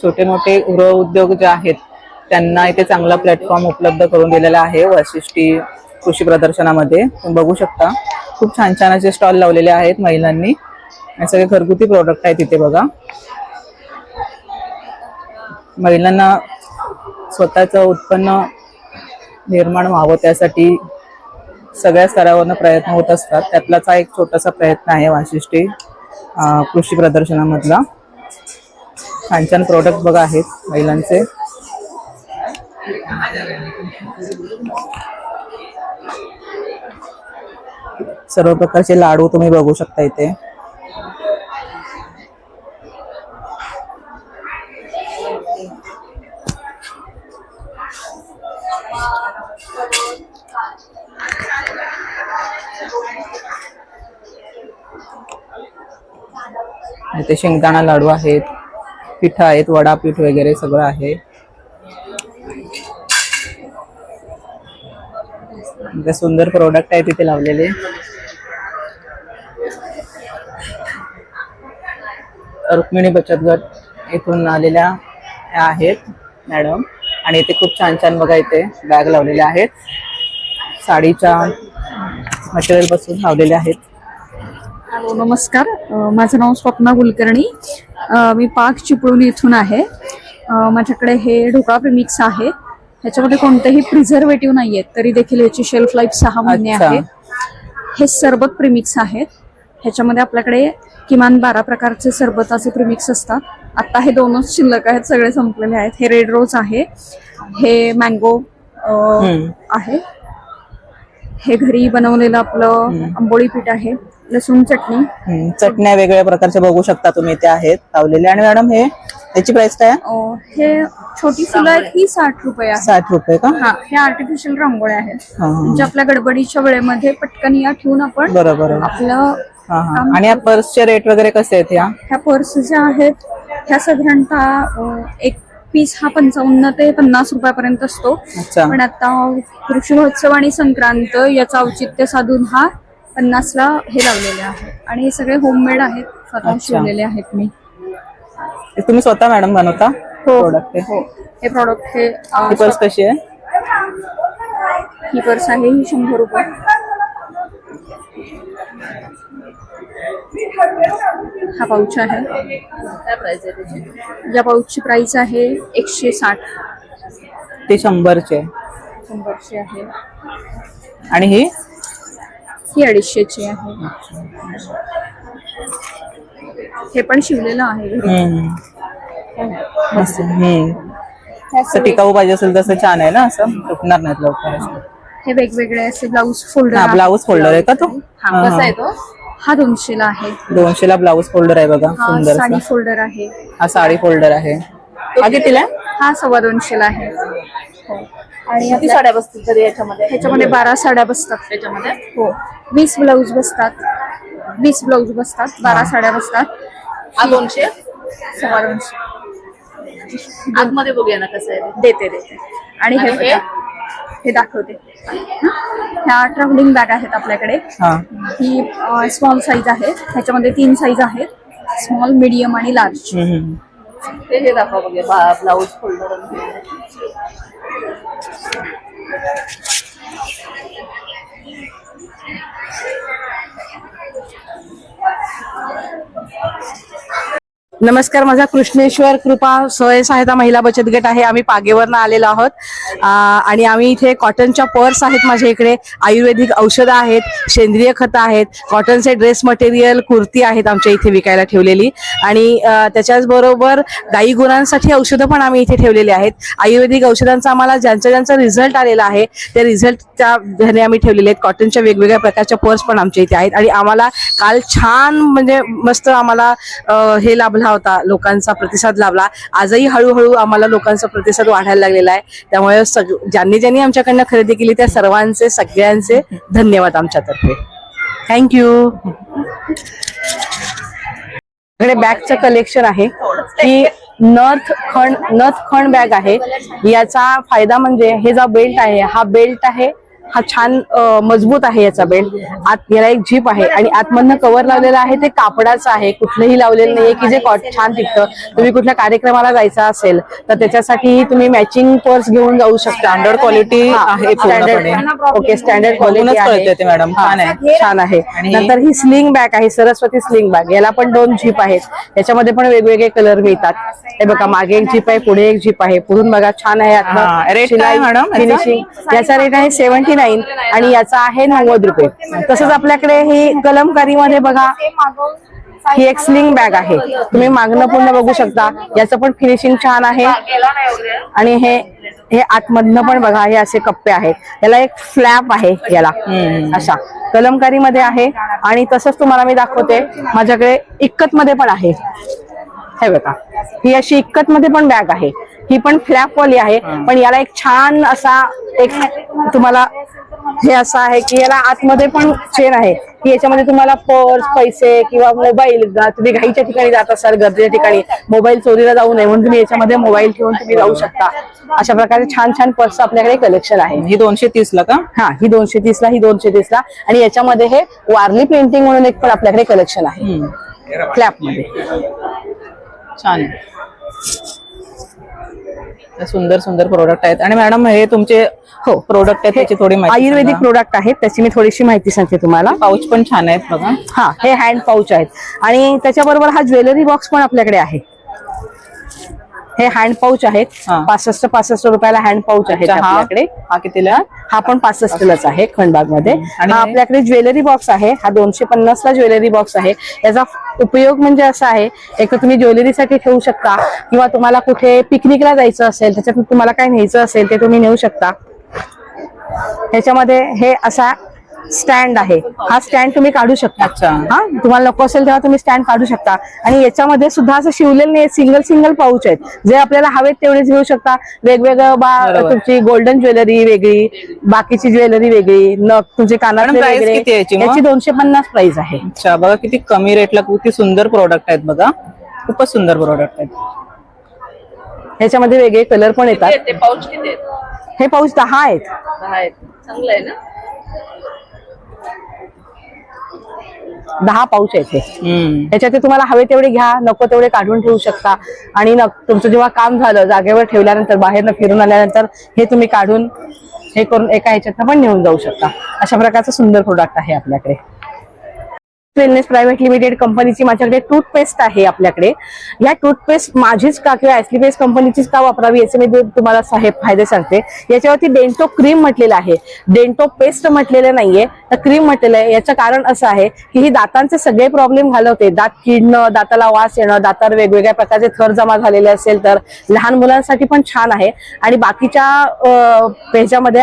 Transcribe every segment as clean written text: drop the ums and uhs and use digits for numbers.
छोटे मोठे गृह उद्योग जे आहेत त्यांना इथे चांगला प्लॅटफॉर्म उपलब्ध करून दिलेला आहे वाशिष्ठी कृषी प्रदर्शनामध्ये. तुम्ही बघू शकता खूप छान छान असे स्टॉल लावलेले आहेत महिलांनी आणि सगळे घरगुती प्रोडक्ट आहेत इथे बघा. महिलांना स्वतःचं उत्पन्न निर्माण व्हावं त्यासाठी सगळ्या स्तरावरनं प्रयत्न होत असतात. त्यातलाच हा एक छोटासा प्रयत्न आहे वाशिष्ठी कृषी प्रदर्शनामधला. छान छान प्रोडक्ट बघा आहेत महिलांचे. सर्व प्रकारचे लाडू तुम्ही बघू शकता इथे. इथे शेंगदाणा लाडू आहेत, पिठं आहेत, वडापीठ वगैरे सगळं आहे. सुंदर प्रोडक्ट आहे तिथे लावलेले. रुक्मिणी बचत गट इथून आलेल्या आहेत मॅडम आणि इथे खूप छान छान बघा इथे बॅग लावलेले आहेत. साडीच्या मटेरियल पासून लावलेले आहेत. हॅलो नमस्कार, माझं नाव स्वप्ना कुलकर्णी. मी पाक चिपळूण इथून आहे. माझ्याकडे हे ढोकळा प्रीमिक्स आहे. ह्याच्यामध्ये कोणतेही प्रिझर्वेटिव्ह नाहीये तरी देखील याची शेल्फ लाईफ 6 महिने आहे. हे सरबत प्रीमिक्स आहेत. ह्याच्यामध्ये आपल्याकडे किमान 12 प्रकारचे सरबताचे प्रीमिक्स असतात. आता हे 2च शिल्लक आहेत, सगळे संपलेले आहेत. हे रेड रोज आहे, हे मँगो आहे, हे घरी बनवलेलं आपलं आंबोळी पीठ आहे, लसूण चटणी. चटण्या वेगवेगळ्या प्रकारच्या बघू शकता तुम्ही इथे आहेत लावलेले. आणि मॅडम हे याची प्राइस काय? हे छोटी फुलं आहेत ही 60 रुपये आहे. 60 रुपये का? हा, हे आर्टिफिशियल रांगोळ्या आहेत म्हणजे आपल्या गडबडीच्या वेळेमध्ये पटकन या ठेवून आपण बरोबर आपलं. आणि या पर्सचे रेट वगैरे कसे आहेत? ह्या पर्स ज्या आहेत ह्या साधारणतः एक पीस हा 55 ते 50 रुपयापर्यंत असतो. पण आता कृषी महोत्सव आणि संक्रांत याचं औचित्य साधून हा 50ला हे लावलेले आहे. आणि हे सगळे होममेड आहेत, स्वतः शिवलेले आहेत मी. तुम्ही स्वतः मॅडम बनवता प्रोडक्ट? हो, हे प्रॉडक्ट हे पर्स कशी आहे? ही पर्स आहे ही 100 रुपये. हा पाऊच आहे. काय प्राइस आहे त्याची? या पाऊचची प्राइस आहे 160. ते 100चे? 100ची आहे. आणि ही 250ची आहे. हे पण शिवलेलं आहे घरी. टिकाऊ पाहिजे असेल तसं छान आहे ना, असं तुटणार नाहीत लवकर. हे वेगवेगळे असे ब्लाऊज फोल्डर. ब्लाऊज फोल्डर आहे का तो? कसा आहे तो? हा 200ला आहे. 200ला ब्लाऊज फोल्डर आहे बघा. सुंदर साडी फोल्डर आहे. हा साडी फोल्डर आहे. हा कितीला? हा 250ला आहे. आणि किती साड्या बसतील तरी याच्यामध्ये? ह्याच्यामध्ये 12 साड्या बसतात. त्याच्यामध्ये हो, 20 ब्लाऊज बसतात. 20 ब्लाऊज बसतात, 12 साड्या बसतात. हा 200, 250. आतमध्ये बघूया ना कसं आहे. देते. आणि हे दाखवते. ह्या ट्रॅव्हलिंग बॅग आहेत आपल्याकडे. ही स्मॉल साईज आहे. ह्याच्यामध्ये 3 साईज आहेत, स्मॉल, मीडियम आणि लार्ज. हे दाखवा बघूया ब्लाऊज फोल्डर. नमस्कार, माझा कृष्णेश्वर कृपा स्वयं सहायता महिला बचत गट आहे. आम्ही पागेवरनं आलेलो आहोत आणि आम्ही इथे कॉटनच्या पर्स आहेत माझ्या इकडे, आयुर्वेदिक औषधं आहेत, सेंद्रिय खतं आहेत, कॉटनचे ड्रेस मटेरियल, कुर्ती आहेत आमच्या इथे विकायला ठेवलेली. आणि त्याच्याच बरोबर गाई गुरांसाठी औषधं पण आम्ही इथे ठेवलेली आहेत. आयुर्वेदिक औषधांचा आम्हाला ज्यांचा रिझल्ट आलेला आहे त्या रिझल्टच्या ध्याने आम्ही ठेवलेले आहेत. कॉटनच्या वेगवेगळ्या प्रकारच्या पर्स पण आमच्या इथे आहेत. आणि आम्हाला काल छान म्हणजे मस्त आम्हाला हे लाभला होता, लोकांचा प्रतिसाद लाभला. आजही हळूहळू आम्हाला लोकांचा प्रतिसाद वाढायला लागलेला आहे. त्यामुळे ज्यांनी आमच्याकडनं खरेदी केली त्या सर्वांचे सगळ्यांचे धन्यवाद आमच्यातर्फे. थँक्यू. इकडे बॅगचं कलेक्शन आहे. ही नथ खण बॅग आहे. याचा फायदा म्हणजे हे जो बेल्ट आहे हा बेल्ट आहे हा छान मजबूत आहे याचा बेल्ट. आत याला एक झीप आहे आणि आतमधनं कव्हर लावलेलं आहे ते कापडाचं आहे, कुठलंही लावलेलं नाहीये की जे छान दिसतं. तुम्ही कुठल्या कार्यक्रमाला जायचा असेल तर त्याच्यासाठी तुम्ही मॅचिंग पर्स घेऊन जाऊ शकता. स्टँडर्ड क्वालिटी आहे पूर्णपणे. ओके, स्टँडर्ड बघूनच क्वालिटी कळते आहे. ते मॅडम, छान आहे. छान आहे. आणि नंतर ही स्लिंग बॅग आहे, सरस्वती स्लिंग बॅग. याला पण 2 झीप आहेत, याच्यामध्ये पण वेगवेगळे कलर मिळतात. हे बघा, मागे एक झीप आहे, पुढे एक झीप आहे. पुढून बघा, छान आहे. हा, rate काय मॅडम याचा? फिनिशिंग याचा रेट आहे 79 आणि याचा आहे 90 रुपये. तसंच आपल्याकडे ही कलमकारीमध्ये बघा, ही एक स्लिंग बॅग आहे. तुम्ही मागणं पूर्ण बघू शकता. याचं पण फिनिशिंग छान आहे. आणि हे आतमधनं पण बघा, हे असे कप्पे आहेत. याला एक फ्लॅप आहे याला, अशा कलमकारीमध्ये आहे. आणि तसंच तुम्हाला मी दाखवते, माझ्याकडे इक्कत मध्ये पण आहे. हे बघा, ही अशी इक्कत मध्ये पण बॅग आहे. ही पण फ्लॅप वाली आहे, पण याला एक छान असा एक तुम्हाला हे असं आहे की याला आतमध्ये पण चेन आहे की याच्यामध्ये तुम्हाला पर्स, पैसे किंवा मोबाईल, तुम्ही घाईच्या ठिकाणी जात असाल, गरजेच्या ठिकाणी मोबाईल चोरीला जाऊ नये म्हणून तुम्ही याच्यामध्ये मोबाईल ठेवून तुम्ही जाऊ शकता. अशा प्रकारे छान छान पर्स आपल्याकडे कलेक्शन आहे. ही 230 ला का? हा, ही 230 ला, ही 230 ला. आणि याच्यामध्ये हे वारली प्रिंटिंग म्हणून एक पण आपल्याकडे कलेक्शन आहे फ्लॅप मध्ये. छान आहे. सुंदर सुंदर प्रोडक्ट आहेत. आणि मॅडम हे तुमचे हो प्रोडक्ट आहेत, त्याची थोडी माहिती आयुर्वेदिक सांगा. प्रोडक्ट आहेत, त्याची मी थोडीशी माहिती सांगते तुम्हाला. पाऊच पण छान आहेत बघा. हा, हे हँड पाऊच आहेत. आणि त्याच्याबरोबर हा ज्वेलरी बॉक्स पण आपल्याकडे आहे. हे हँड पाऊच आहेत. हा. 65 रुपयाला हँड पाऊच आहेत अच्छा, आपल्याकडे. हा कितीला? हा पण 65लाच आहे खंडबाग मध्ये. आणि हा आपल्याकडे ज्वेलरी बॉक्स आहे. हा 250 ला ज्वेलरी बॉक्स आहे. याचा उपयोग म्हणजे असा आहे, एक तर तुम्ही ज्वेलरीसाठी ठेवू शकता किंवा तुम्हाला कुठे पिकनिकला जायचं असेल, त्याच्यातून तुम्हाला काय न्यायचं असेल ते तुम्ही नेऊ शकता. ह्याच्यामध्ये हे असा स्टँड आहे. हा स्टँड तुम्ही काढू शकता. अच्छा. हा, तुम्हाला नको असेल तेव्हा तुम्ही स्टँड काढू शकता. आणि याच्यामध्ये सुद्धा असं शिवलेलं नाही, सिंगल पाऊच आहेत, जे आपल्याला हवेत तेवढेच घेऊ शकता. वेगवेगळं बरोबर. तुमची गोल्डन ज्वेलरी वेगळी, बाकीची ज्वेलरी वेगळी, नग तुमचे कानातले प्राइस वेगळे. किती आहे याची मग? याची 250 प्राइस आहे. अच्छा, बघा किती कमी रेटला किती सुंदर प्रोडक्ट आहेत बघा. खूपच सुंदर प्रोडक्ट आहेत. ह्याच्यामध्ये वेगळे कलर पण येतात. ते पाऊच किती आहेत? हे पाऊच 10 आहेत. 10 आहेत. चांगलं आहे ना? 10 पाऊच आहेत हे. त्याच्यात ते तुम्हाला हवे तेवढे घ्या, नको तेवढे काढून ठेवू शकता. आणि तुमचं जेव्हा काम झालं, जागेवर ठेवल्यानंतर, बाहेरनं फिरून आल्यानंतर हे तुम्ही काढून हे करून एका ह्याच्यातनं पण नेऊन जाऊ शकता. अशा प्रकारचं सुंदर प्रोडक्ट आहे आपल्याकडे. वेलनेस प्रायव्हेट लिमिटेड कंपनीची माझ्याकडे टूथपेस्ट आहे आपल्याकडे. या टूथपेस्ट माझीच का किंवा ऍस्लीबेस कंपनीचीच का वापरावी याचे मी तुम्हाला फायदे सांगते. याच्यावरती डेंटो क्रीम म्हटलेलं आहे, डेंटो पेस्ट म्हटलेलं नाहीये, तर क्रीम म्हटलेलं आहे. याचं कारण असं आहे की ही दातांचे सगळे प्रॉब्लेम घालवते. दात किडणं, दाताला वास येणं, दातावर वेगवेगळ्या प्रकारचे थर जमा झालेले असेल तर लहान मुलांसाठी पण छान आहे. आणि बाकीच्या ह्याच्यामध्ये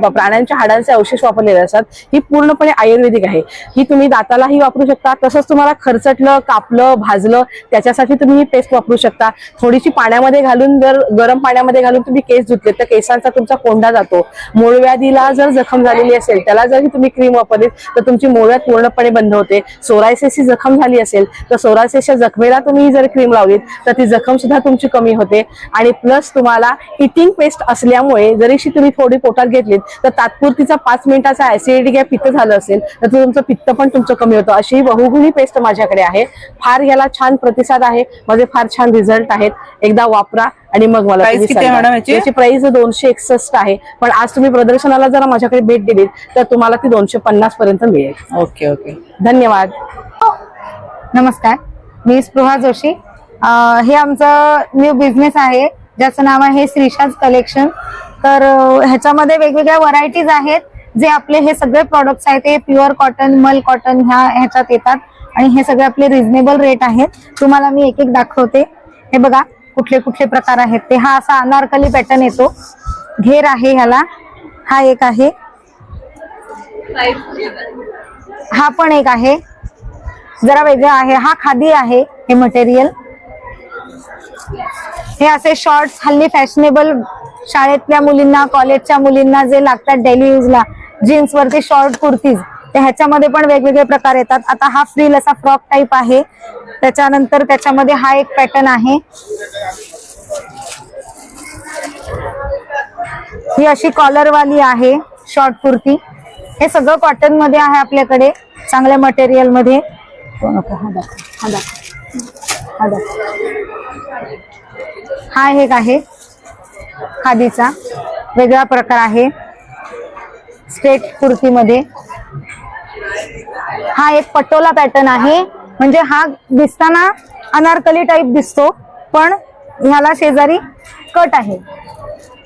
प्राण्यांच्या हाडांचे अवशेष वापरलेले असतात. ही पूर्णपणे आयुर्वेदिक आहे. ही तुम्ही दाताला वापरू शकता. तसंच तुम्हाला खरचटलं, कापलं, भाजलं त्याच्यासाठी तुम्ही ही पेस्ट वापरू शकता. थोडीशी पाण्यामध्ये घालून, जर गरम पाण्यामध्ये घालून तुम्ही केस धुतले तर केसांचा तुमचा कोंडा जातो. मूळव्याधीला जर जखम झालेली असेल त्याला जर तुम्ही क्रीम वापरली तर तुमची मूळव्याध पूर्णपणे बंद होते. सोरायसिसची जखम झाली असेल तर सोरायसिसच्या जखमेला तुम्ही जर क्रीम लावलीत तर ती जखम सुद्धा तुमची कमी होते. आणि प्लस तुम्हाला इटिंग पेस्ट असल्यामुळे जरीशी तुम्ही थोडी पोटात घेतलीत तर तात्पुरतीचा 5 मिनिटाचा ऍसिडिटी किंवा पित्त झालं असेल तर तुमचं पित्त पण तुमचं कमी होतं. अशी बहुगुणी पेस्ट माझ्याकडे आहे. फार याला छान प्रतिसाद आहे, माझे फार छान रिझल्ट आहेत. एकदा वापरा आणि मग मला प्राइस किती आहे मॅडम याची? याची प्राइस 261 आहे. पण आज तुम्ही प्रदर्शनाला जर माझ्याकडे भेट दिलीत तर तुम्हाला ती 250 पर्यंत मिळेल. ओके ओके, धन्यवाद. नमस्कार, मी स्पृहा जोशी. हे आमचं न्यू बिझनेस आहे ज्याचं नाव आहे श्रीशाज कलेक्शन. तर ह्याच्यामध्ये वेगवेगळ्या व्हरायटीज आहेत. जे आपले हे सगळे प्रोडक्ट्स आहेत ते प्युअर कॉटन, मल कॉटन ह्याच्यात येतात. आणि हे सगळे आपले रिझनेबल रेट आहेत. तुम्हाला मी एक एक दाखवते. हे बघा कुठले कुठले प्रकार आहेत ते. हा असा अनारकली पॅटर्न येतो, घेर आहे ह्याला. हा एक आहे, हा पण एक आहे, जरा वेगळा आहे. हा खादी आहे हे मटेरियल. हे असे शॉर्ट्स हल्ली फॅशनेबल शाळेतल्या मुलींना, कॉलेजच्या मुलींना जे लागतात डेली यूजला, जीन्स वरती शॉर्ट कुर्तीज, तर ह्याच्यामध्ये पण वेगवेगळे प्रकार येतात. आता हा फ्रील असा फ्रॉक टाईप आहे. त्याच्यानंतर त्याच्यामध्ये हा एक पॅटर्न आहे. ही अशी कॉलर वाली आहे, शॉर्ट कुर्ती, हे सगळं कॉटन मध्ये आहे आपल्याकडे, चांगल्या मटेरियल मध्ये. हा एक आहे खादीचा वेगळा प्रकार आहे स्ट्रेट कुर्तीमध्ये. हा एक पटोला पॅटर्न आहे, म्हणजे हा दिसताना अनारकली टाइप दिसतो पण ह्याला शेजारी कट आहे,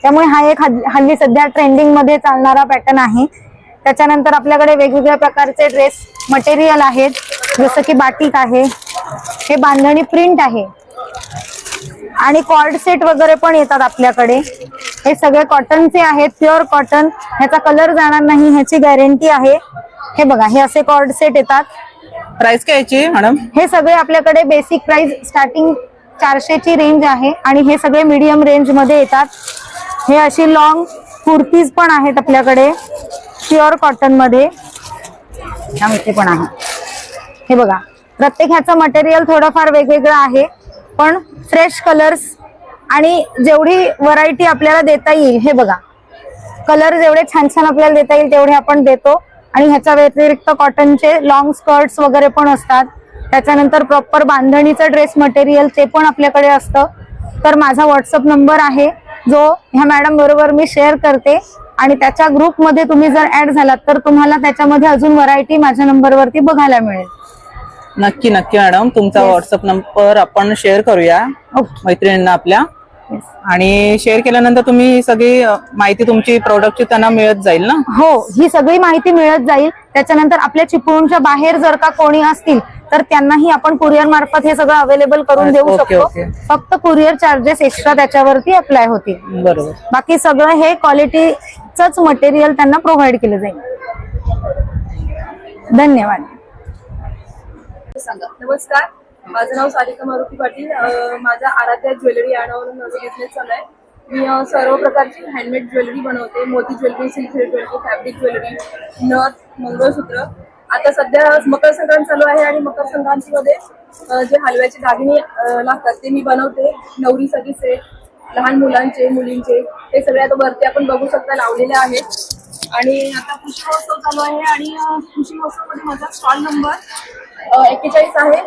त्यामुळे हा एक हल्ली सध्या ट्रेंडिंग मध्ये चालणारा पॅटर्न आहे. त्याच्यानंतर आपल्याकडे वेगवेगळ्या प्रकारचे ड्रेस मटेरियल आहेत, जसं की बाटिक आहे, हे बांधणी प्रिंट आहे आणि कॉर्ड सेट वगैरे पण येतात आपल्याकडे. हे सगळे कॉटनचे आहेत, प्युअर कॉटन, ह्याचा कलर जाणार नाही ह्याची गॅरंटी आहे. हे बघा, हे असे कॉर्ड सेट येतात. प्राइस काय याची मॅडम? हे सगळे आपल्याकडे बेसिक प्राइस स्टार्टिंग 400 ची रेंज आहे आणि हे सगळे मीडियम रेंज मध्ये येतात. हे अशी लॉंग कुर्तीज पण आहेत आपल्याकडे प्युअर कॉटन मध्ये, इथे पण आहे. हे बघा, प्रत्येक ह्याचं मटेरियल थोडंफार वेगवेगळं आहे पण फ्रेश कलर्स आणि जेवढी व्हरायटी आपल्याला देता येईल, हे बघा कलर जेवढे छान छान आपल्याला देता येईल तेवढे आपण देतो. आणि ह्याच्या व्यतिरिक्त कॉटनचे लॉंग स्कर्ट्स वगैरे पण असतात. त्याच्यानंतर प्रॉपर बांधणीचं ड्रेस मटेरियल ते पण आपल्याकडे असतं. तर माझा व्हॉट्सअप नंबर आहे जो ह्या मॅडम बरोबर मी शेअर करते आणि त्याच्या ग्रुपमध्ये तुम्ही जर ऍड झालात तर तुम्हाला त्याच्यामध्ये अजून व्हरायटी माझ्या नंबरवरती बघायला मिळेल. नक्की नक्की मॅडम, तुमचा व्हॉट्सअप नंबर आपण शेअर करूया मैत्रिणींना आपल्या. आणि शेअर केल्यानंतर तुम्ही सगळी माहिती तुमची प्रोडक्टची त्यांना मिळत जाईल ना? हो, ही सगळी माहिती मिळत जाईल. त्याच्यानंतर आपल्या चिपळूणच्या बाहेर जर का कोणी असतील तर त्यांनाही आपण कुरिअर मार्फत हे सगळं अवेलेबल करून देऊ शकतो. फक्त कुरिअर चार्जेस एक्स्ट्रा त्याच्यावरती अप्लाय होतील. बरोबर. बाकी सगळं हे क्वालिटीचंच मटेरियल त्यांना प्रोव्हाइड केलं जाईल. धन्यवाद. नमस्कार, माझं नाव सारिका मारुती पाटील. माझा आराध्या ज्वेलरी यार्डवरून माझा बिझनेस चालू आहे. मी सर्व प्रकारची हँडमेड ज्वेलरी बनवते. मोती jewellery, silk jewellery, fabric jewellery, नथ, मंगळसूत्र. आता सध्या मकर संक्रांत चालू आहे आणि मकर संक्रांतीमध्ये जे हलव्याचे दागिने लागतात ते मी बनवते. नवरीसाठी सेट, लहान मुलांचे, मुलींचे, हे सगळे आता वरती आपण बघू शकता लावलेले आहेत. आणि आता कृषी महोत्सव चालू आहे आणि कृषी महोत्सवमध्ये माझा स्टॉल नंबर 41 आहे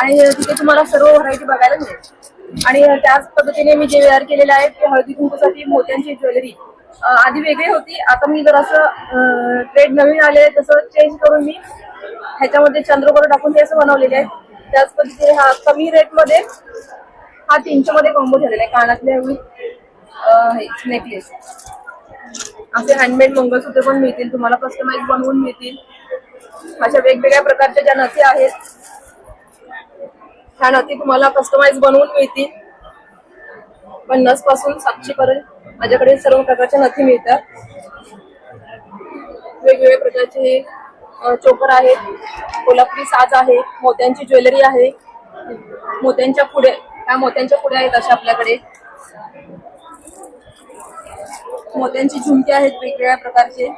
आणि तिथे तुम्हाला सर्व व्हरायटी बघायला मिळेल. आणि त्याच पद्धतीने मी जे वेअर केलेले आहे ते हळदी कुंकूसाठी मोत्यांची ज्वेलरी आधी वेगळी होती, आता मी जर असं ट्रेड नवीन आले तसं चेंज करून मी ह्याच्यामध्ये चंद्रकोर टाकून ते असं बनवलेले आहे. त्याच पद्धतीने हा कमी रेटमध्ये हा 300 मध्ये कॉम्बो झालेला आहे. कानातले नेकलेस, असे हँडमेड मंगळसूत्र पण मिळतील तुम्हाला, कस्टमाइज बनवून मिळतील. अशा वेगवेगळ्या प्रकारच्या ज्या नथी आहेत ह्या नथी तुम्हाला कस्टमाइज बनवून मिळतील. 50 पासून 700 पर्यंत माझ्याकडे सर्व प्रकारच्या नथी मिळतात. वेगवेगळ्या प्रकारचे चोकर आहेत, कोल्हापुरी साज आहे, मोत्यांची ज्वेलरी आहे, मोत्यांच्या पुढे, ह्या मोत्यांच्या पुढे आहेत अशा आपल्याकडे. मोत्यांची झुमके आहेत वेगवेगळ्या प्रकारचे.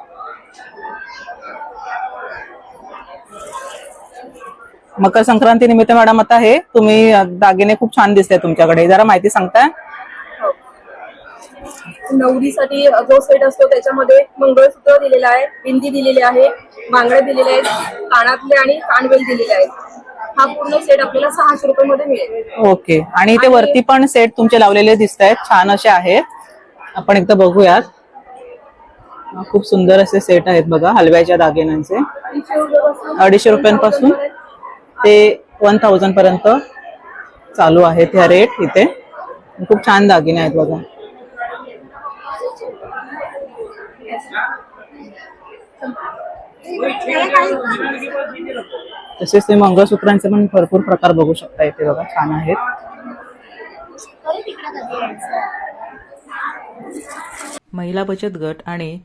मकर संक्रांती निमित्त मॅडम आता हे तुम्ही दागिने खूप छान दिसते तुमच्याकडे, जरा माहिती सांगताय? नवरीसाठी जो सेट असतो त्याच्यामध्ये मंगळसूत्र दिलेलं आहे, बिंदी दिलेली आहे, बांगड्या दिलेल्या आहेत, कानातले आणि कानवेल दिलेले आहेत. हा पूर्ण सेट आपल्याला 600 रुपये मध्ये मिळेल. ओके. आणि ते वरती पण सेट तुमचे लावलेले दिसत आहेत, छान असे आहेत. आपण एकदा बघूयात. खूप सुंदर असे सेट आहेत बघा हलव्याच्या दागिन्यांचे. 250 रुपयांपासून ते 1000 पर्यंत चालू आहेत ह्या रेट इथे. खूप छान दागिने आहेत बघा. तसेच ते मंगळसूत्रांचे पण भरपूर प्रकार बघू शकता इथे बघा, छान आहेत. महिला बचत गट आणि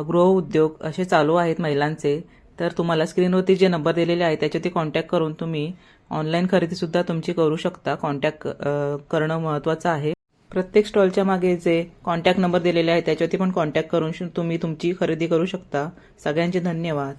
गृह उद्योग असे चालू आहेत महिलांचे. तर तुम्हाला स्क्रीनवरती जे नंबर दिलेले आहे त्याच्यावरती कॉन्टॅक्ट करून तुम्ही ऑनलाईन खरेदी सुद्धा तुमची करू शकता. कॉन्टॅक्ट करणं महत्त्वाचं आहे. प्रत्येक स्टॉलच्या मागे जे कॉन्टॅक्ट नंबर दिलेले आहे त्याच्यावरती पण कॉन्टॅक्ट करून तुम्ही तुमची खरेदी करू शकता. सगळ्यांचे धन्यवाद.